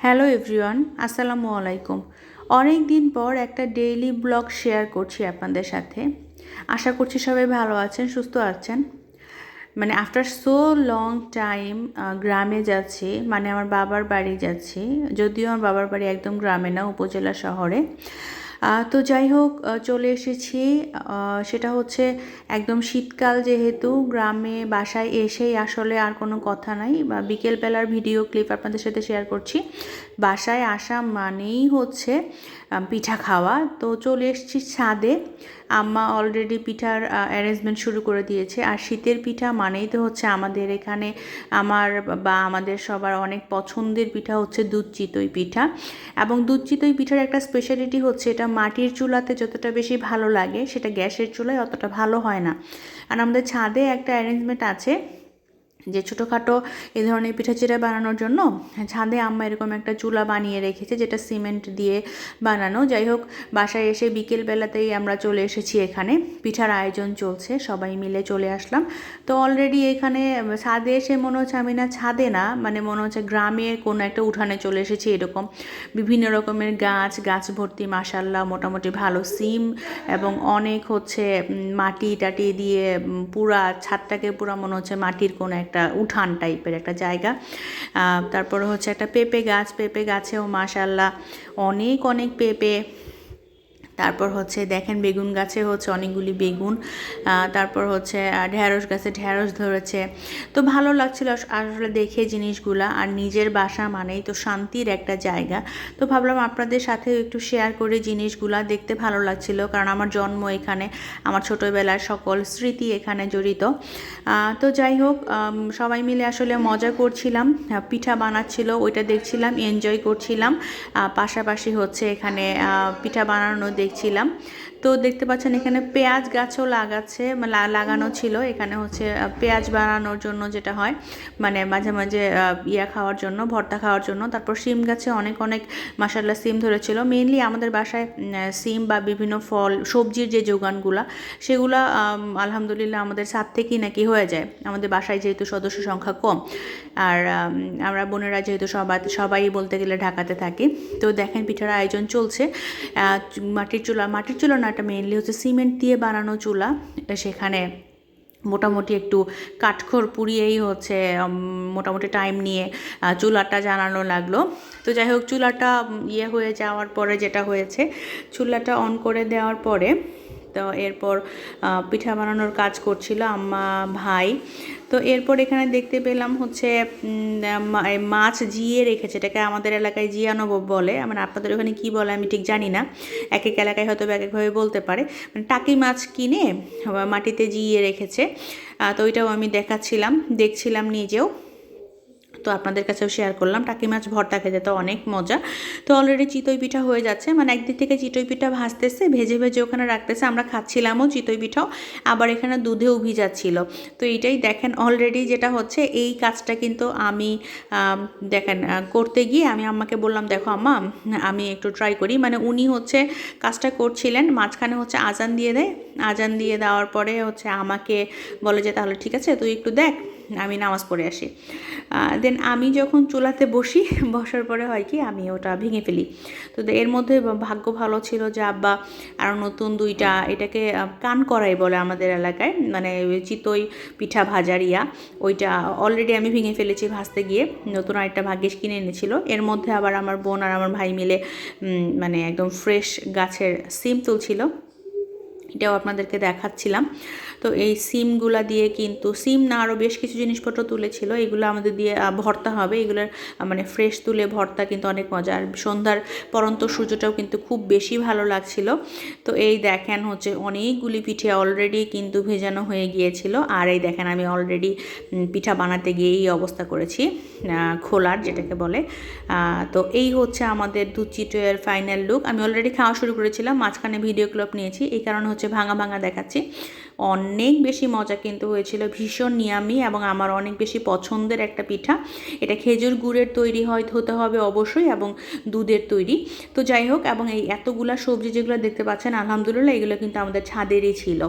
Hello everyone, আসসালামু আলাইকুম। অনেক দিন পর একটা ডেইলি ব্লগ শেয়ার করছি আপনাদের সাথে। আশা করছি সবাই ভালো আছেন, সুস্থ আছেন। মানে আফটার সো লং টাইম গ্রামে যাচ্ছি, মানে আমার বাবার বাড়ি যাচ্ছি। যদিও আমার বাবার বাড়ি একদম গ্রামে না, উপজেলা শহরে। তো যাই হোক, চলে এসেছি। সেটা হচ্ছে একদম শীতকাল, যেহেতু গ্রামে বাসায় এসেই আসলে আর কোনো কথা নাই, বা বিকেলবেলার ভিডিও ক্লিপ আপনাদের সাথে শেয়ার করছি। বাসায় আসা মানেই হচ্ছে পিঠা খাওয়া। তো চলে এসেছি ছাদে। আম্মা অলরেডি পিঠার অ্যারেঞ্জমেন্ট শুরু করে দিয়েছে। আর শীতের পিঠা মানেই তো হচ্ছে আমাদের এখানে, আমাদের সবার অনেক পছন্দের পিঠা হচ্ছে দুধ চিতই পিঠা। এবং দুধ চিতই পিঠার একটা স্পেশালিটি হচ্ছে, এটা মাটির চুলাতে যতটা বেশি ভালো লাগে, সেটা গ্যাসের চুলায় অতটা ভালো হয় না। আর আমাদের ছাদে একটা অ্যারেঞ্জমেন্ট আছে যে ছোটোখাটো এই ধরনের পিঠা চিড়া বানানোর জন্য ছাদে আম্মা এরকম একটা চুলা বানিয়ে রেখেছে, যেটা সিমেন্ট দিয়ে বানানো। যাই হোক, বাসায় এসে বিকেলবেলাতেই আমরা চলে এসেছি এখানে। পিঠার আয়োজন চলছে, সবাই মিলে চলে আসলাম। তো অলরেডি এখানে ছাদে এসে মনে হচ্ছে আমি না ছাদে না, মানে মনে হচ্ছে গ্রামের কোনো একটা উঠানে চলে এসেছি। এরকম বিভিন্ন রকমের গাছ ভর্তি, মাশাল্লাহ মোটামুটি ভালো সিম, এবং অনেক হচ্ছে মাটি টাটি দিয়ে পুরা ছাদটাকে পুরা মনে হচ্ছে মাটির কোনো একটা উঠান টাইপের একটা জায়গা। তারপরে হচ্ছে একটা পেঁপে গাছেও মাশাল্লাহ অনেক অনেক পেঁপে। তারপর হচ্ছে দেখেন বেগুন গাছে হচ্ছে অনেকগুলি বেগুন। তারপর হচ্ছে ঢ্যাঁড়স গাছে ঢ্যাঁড়স ধরেছে। তো ভালো লাগছিল আসলে দেখে জিনিসগুলা। আর নিজের বাসা মানেই তো শান্তির একটা জায়গা। তো ভাবলাম আপনাদের সাথে একটু শেয়ার করে জিনিসগুলা, দেখতে ভালো লাগছিল, কারণ আমার জন্ম এখানে, আমার ছোটোবেলার সকল স্মৃতি এখানে জড়িত। তো যাই হোক, সবাই মিলে আসলে মজা করছিলাম, পিঠা বানাচ্ছিল ওইটা দেখছিলাম, এনজয় করছিলাম। পাশাপাশি হচ্ছে এখানে পিঠা বানানো দেখছিলাম। তো দেখতে পাচ্ছেন এখানে পেঁয়াজ গাছও লাগানো ছিল। এখানে হচ্ছে পেঁয়াজ বানানোর জন্য যেটা হয়, মানে মাঝে মাঝে খাওয়ার জন্য, ভর্তা খাওয়ার জন্য। তারপর সিম গাছে অনেক অনেক মাশাল্লাহ সিম ধরেছিল। মেইনলি আমাদের বাসায় সিম বা বিভিন্ন ফল সবজির যে যোগানগুলা, সেগুলা আলহামদুলিল্লাহ আমাদের ছাদ থেকেই নাকি হয়ে যায়। আমাদের বাসায় যেহেতু সদস্য সংখ্যা কম, আর আমরা বোনেরা যেহেতু সবাই বলতে গেলে ঢাকাতে থাকি। তো দেখেন পিঠার আয়োজন চলছে। মাটির চুলা না, এটা মেইনলি হচ্ছে সিমেন্ট দিয়ে বানানো চুলা। সেখানে মোটামুটি একটু কাঠখড় পুড়িয়েই হচ্ছে মোটামুটি টাইম নিয়ে চুলাটা জ্বালানো লাগলো। তো যাই হোক, চুলাটা হয়ে যাওয়ার পরে যেটা হয়েছে, চুলাটা অন করে দেওয়ার পরে তো এরপর পিঠা বানানোর কাজ করছিল আম্মা, ভাই। তো এরপর এখানে দেখতে পেলাম হচ্ছে মাছ জিয়ে রেখেছে, এটাকে আমাদের এলাকায় জিয়ানো বলে, মানে আপনাদের ওখানে কী বলে আমি ঠিক জানি না, এক এক এলাকায় হয়তো এক একভাবে বলতে পারে। মানে টাকি মাছ কিনে মাটিতে জিয়ে রেখেছে। তো ওইটাও আমি দেখছিলাম নিজেও। তো আপনাদের কাছেও শেয়ার করলাম। টাকি মাছ ভর্তা খেতে তো অনেক মজা। তো অলরেডি চিতই পিঠা হয়ে যাচ্ছে, মানে একদিক থেকে চিতই পিঠা ভাজতেছে, ভেজে ওখানে রাখতেছে, আমরা খাচ্ছিলামও চিতই পিঠাও, আবার এখানে দুধেও ভিজাচ্ছিল। তো এইটাই দেখেন অলরেডি যেটা হচ্ছে, এই কাজটা কিন্তু আমি দেখেন করতে গিয়ে আমি আম্মাকে বললাম, দেখো আম্মা আমি একটু ট্রাই করি। মানে উনি হচ্ছে কাজটা করছিলেন, মাঝখানে হচ্ছে আজান দিয়ে দেয়। আজান দিয়ে দেওয়ার পরে হচ্ছে আমাকে বলে যে তাহলে ঠিক আছে তুই একটু দেখ, আমি নামাজ পড়ে আসি। দেন আমি যখন চুলাতে বসার পরে হয় কি, আমি ওটা ভেঙে ফেলি। তো এর মধ্যে ভাগ্য ভালো ছিল যে আব্বা আরও নতুন দুইটা, এটাকে কান কড়াই বলে আমাদের এলাকায়, মানে চিতই পিঠা ভাজারিয়া, ওইটা অলরেডি আমি ভেঙে ফেলেছি ভাজতে গিয়ে। নতুন আরেকটা ভাগ্যিস কিনে এনেছিল। এর মধ্যে আবার আমার বোন আর আমার ভাই মিলে মানে একদম ফ্রেশ গাছের সিম তুলছিল, এটাও আপনাদেরকে দেখাচ্ছিলাম। তো এই সিমগুলা দিয়ে, কিন্তু সিম না আরও বেশ কিছু জিনিসপত্র তুলেছিল, এগুলো আমাদের দিয়ে ভর্তা হবে। এগুলোর মানে ফ্রেশ তুলে ভর্তা কিন্তু অনেক মজা। আর সন্ধ্যার পরন্ত সূর্যটাও কিন্তু খুব বেশি ভালো লাগছিল। তো এই দেখেন হচ্ছে অনেকগুলি পিঠে অলরেডি কিন্তু ভেজানো হয়ে গিয়েছিল। আর এই দেখেন আমি অলরেডি পিঠা বানাতে গিয়ে এই অবস্থা করেছি, খোলার যেটাকে বলে। তো এই হচ্ছে আমাদের দুধ চিতইয়ের ফাইনাল লুক। আমি অলরেডি খাওয়া শুরু করেছিলাম, মাঝখানে ভিডিও ক্লিপ নিয়েছি, এই কারণে হচ্ছে ভাঙা দেখাচ্ছি। অনেক বেশি মজা কিন্তু হয়েছিল, ভীষণ ইয়ামি, এবং আমার অনেক বেশি পছন্দের একটা পিঠা। এটা খেজুর গুড়ের তৈরি হতে হবে অবশ্যই, এবং দুধের তৈরি। তো যাই হোক, এবং এই এতগুলা সবজি যেগুলো দেখতে পাচ্ছেন আলহামদুলিল্লাহ, এগুলো কিন্তু আমাদের ছাদেরই ছিল।